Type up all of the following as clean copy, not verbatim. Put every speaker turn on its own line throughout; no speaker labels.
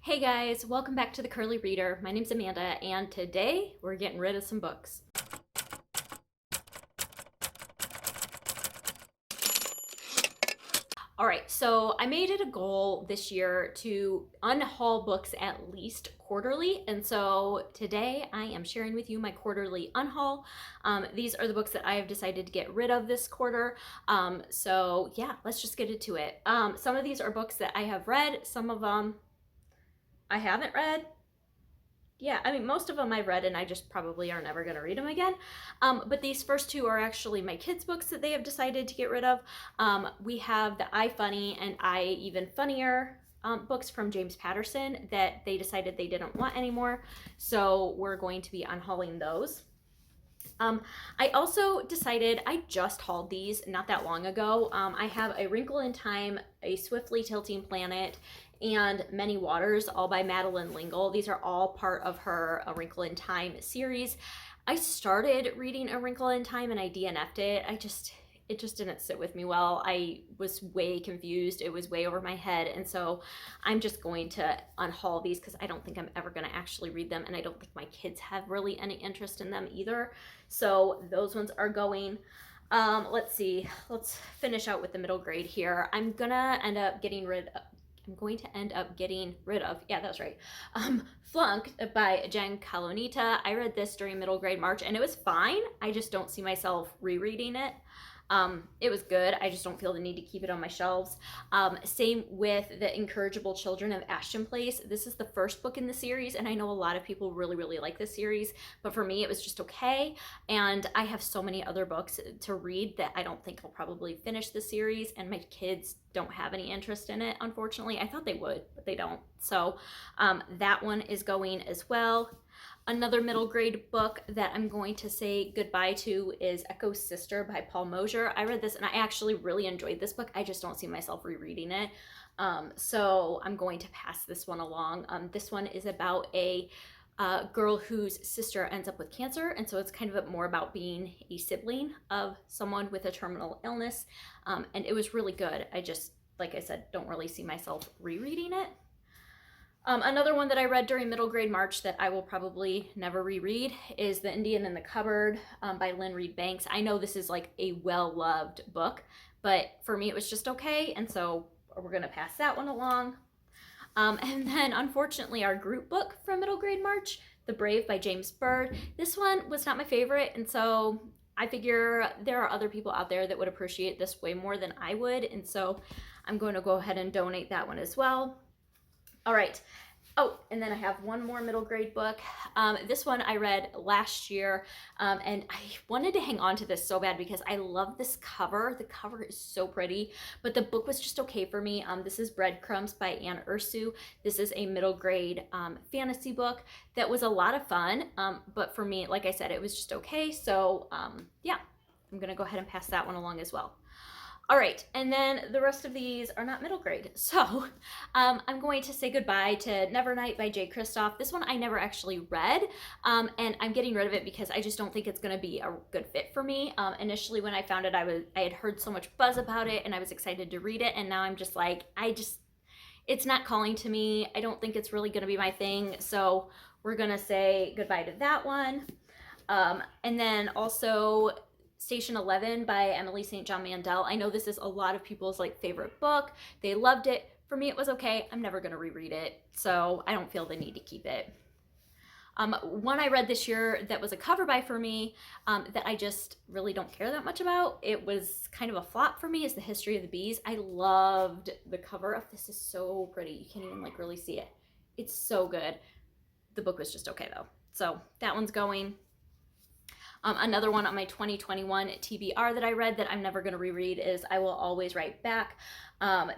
Hey guys, welcome back to the Curly Reader. My name's Amanda, and today we're getting rid of some books. All right, so I made it a goal this year to unhaul books at least quarterly, and so today I am sharing with you my quarterly unhaul. These are the books that I have decided to get rid of this quarter. So yeah, let's just get into it. Some of these are books that I have read, some of them I haven't read. Yeah, I mean, most of them I've read and I just probably are never going to read them again. But these first two are actually my kids' books that they have decided to get rid of. We have the I Funny and I Even Funnier books from James Patterson that they decided they didn't want anymore. So we're going to be unhauling those. I also decided, I just hauled these not that long ago. I have A Wrinkle in Time, A Swiftly Tilting Planet, and Many Waters, all by Madeleine L'Engle. These are all part of her A Wrinkle in Time series. I started reading A Wrinkle in Time and I DNF'd it. It just didn't sit with me well. I was way confused. It was way over my head. And so I'm just going to unhaul these because I don't think I'm ever going to actually read them. And I don't think my kids have really any interest in them either. So those ones are going. Let's see. Let's finish out with the middle grade here. I'm going to end up getting rid of, yeah, that was right. Flunked by Jen Kalonita. I read this during middle grade March and it was fine. I just don't see myself rereading it. It was good. I just don't feel the need to keep it on my shelves. Same with The Incorrigible Children of Ashton Place. This is the first book in the series, and I know a lot of people really, really like this series, but for me, it was just okay. And I have so many other books to read that I don't think I'll probably finish the series, and my kids don't have any interest in it, unfortunately. I thought they would, but they don't. So that one is going as well. Another middle grade book that I'm going to say goodbye to is Echo's Sister by Paul Mosier. I read this and I actually really enjoyed this book. I just don't see myself rereading it. So I'm going to pass this one along. This one is about a girl whose sister ends up with cancer. And so it's kind of more about being a sibling of someone with a terminal illness. And it was really good. I just, like I said, don't really see myself rereading it. Another one that I read during middle grade March that I will probably never reread is The Indian in the Cupboard by Lynn Reed Banks. I know this is like a well-loved book, but for me it was just okay, and so we're going to pass that one along. And then unfortunately our group book from middle grade March, The Brave by James Byrd. This one was not my favorite, and so I figure there are other people out there that would appreciate this way more than I would, and so I'm going to go ahead and donate that one as well. All right. Oh, and then I have one more middle grade book. This one I read last year, and I wanted to hang on to this so bad because I love this cover. The cover is so pretty, but the book was just okay for me. This is Breadcrumbs by Anne Ursu. This is a middle grade fantasy book that was a lot of fun, but for me, like I said, it was just okay. So yeah, I'm going to go ahead and pass that one along as well. All right, and then the rest of these are not middle grade. So I'm going to say goodbye to Nevernight by Jay Kristoff. This one I never actually read, and I'm getting rid of it because I just don't think it's going to be a good fit for me. Initially when I found it, I had heard so much buzz about it, and I was excited to read it, and now I'm just like, it's not calling to me. I don't think it's really going to be my thing, so we're going to say goodbye to that one. And then also Station 11 by Emily St. John Mandel. I know this is a lot of people's like favorite book. They loved it. For me, it was okay. I'm never going to reread it, so I don't feel the need to keep it. One I read this year that was a cover buy for me that I just really don't care that much about. It was kind of a flop for me, is The History of the Bees. I loved the cover of this. Is so pretty. You can't even like really see it. It's so good. The book was just okay though. So that one's going. Another one on my 2021 TBR that I read that I'm never going to reread is I Will Always Write Back.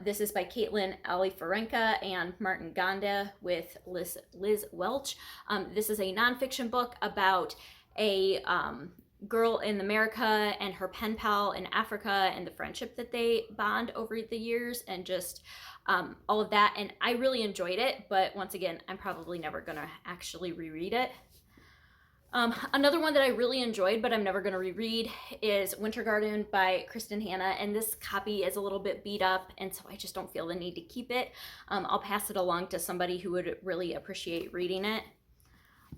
This is by Caitlin Aliferenka and Martin Gonda with Liz Welch. This is a nonfiction book about a girl in America and her pen pal in Africa and the friendship that they bond over the years and just all of that. And I really enjoyed it, but once again, I'm probably never going to actually reread it. Another one that I really enjoyed, but I'm never going to reread, is Winter Garden by Kristen Hanna. And this copy is a little bit beat up, and so I just don't feel the need to keep it. I'll pass it along to somebody who would really appreciate reading it.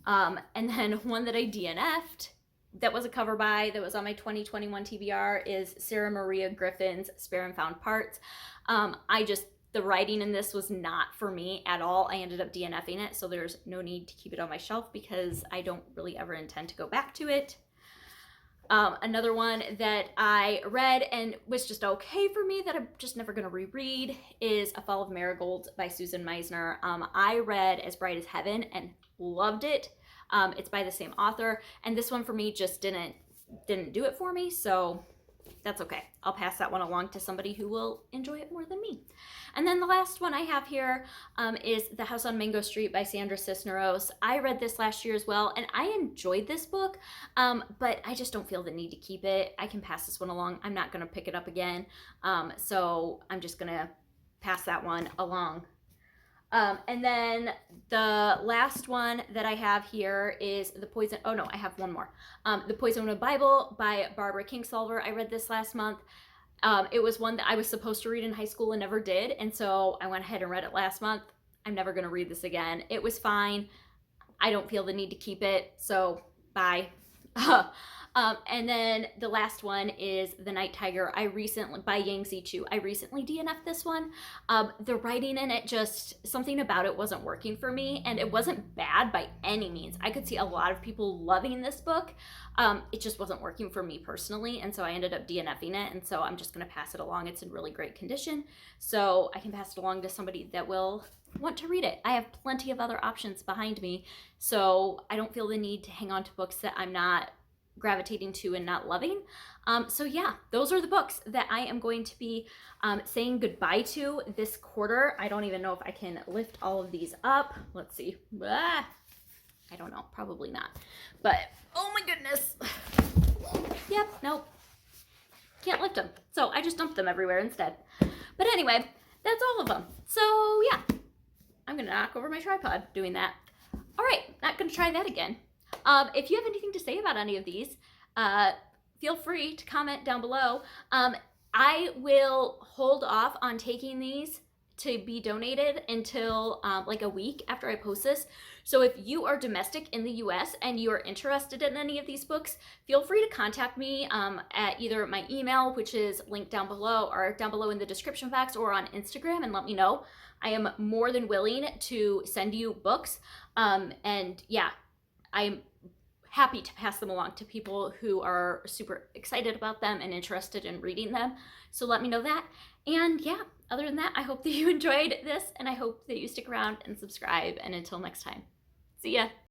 And then one that I DNF'd that was a cover buy that was on my 2021 TBR is Sarah Maria Griffin's Spare and Found Parts. The writing in this was not for me at all. I ended up DNFing it, so there's no need to keep it on my shelf because I don't really ever intend to go back to it. Another one that I read and was just okay for me that I'm just never going to reread is A Fall of Marigolds by Susan Meisner. I read As Bright as Heaven and loved it. It's by the same author, and this one for me just didn't do it for me, so that's okay. I'll pass that one along to somebody who will enjoy it more than me. And then the last one I have here is The House on Mango Street by Sandra Cisneros. I read this last year as well, and I enjoyed this book, but I just don't feel the need to keep it. I can pass this one along. I'm not going to pick it up again, so I'm just going to pass that one along. And then the last one that I have here is I have one more. The Poisonwood Bible by Barbara Kingsolver. I read this last month. It was one that I was supposed to read in high school and never did, and so I went ahead and read it last month. I'm never going to read this again. It was fine. I don't feel the need to keep it, so bye. And then the last one is The Night Tiger. By Yang Zichu. I recently DNF'd this one. The writing in it, just something about it wasn't working for me, and it wasn't bad by any means. I could see a lot of people loving this book. It just wasn't working for me personally, and so I ended up DNFing it, and so I'm just going to pass it along. It's in really great condition, so I can pass it along to somebody that will want to read it. I have plenty of other options behind me, so I don't feel the need to hang on to books that I'm not gravitating to and not loving. So yeah, those are the books that I am going to be saying goodbye to this quarter. I don't even know if I can lift all of these up. Let's see. I don't know, probably not. But oh my goodness. Yep, nope. Can't lift them. So I just dumped them everywhere instead. But anyway, that's all of them. So yeah, I'm gonna knock over my tripod doing that. All right, not gonna try that again. If you have anything to say about any of these, feel free to comment down below. I will hold off on taking these to be donated until like a week after I post this. So if you are domestic in the US and you are interested in any of these books, feel free to contact me at either my email, which is linked down below, or down below in the description box, or on Instagram, and let me know. I am more than willing to send you books. And yeah, I'm happy to pass them along to people who are super excited about them and interested in reading them. So let me know that. And yeah, other than that, I hope that you enjoyed this, and I hope that you stick around and subscribe. And until next time, see ya.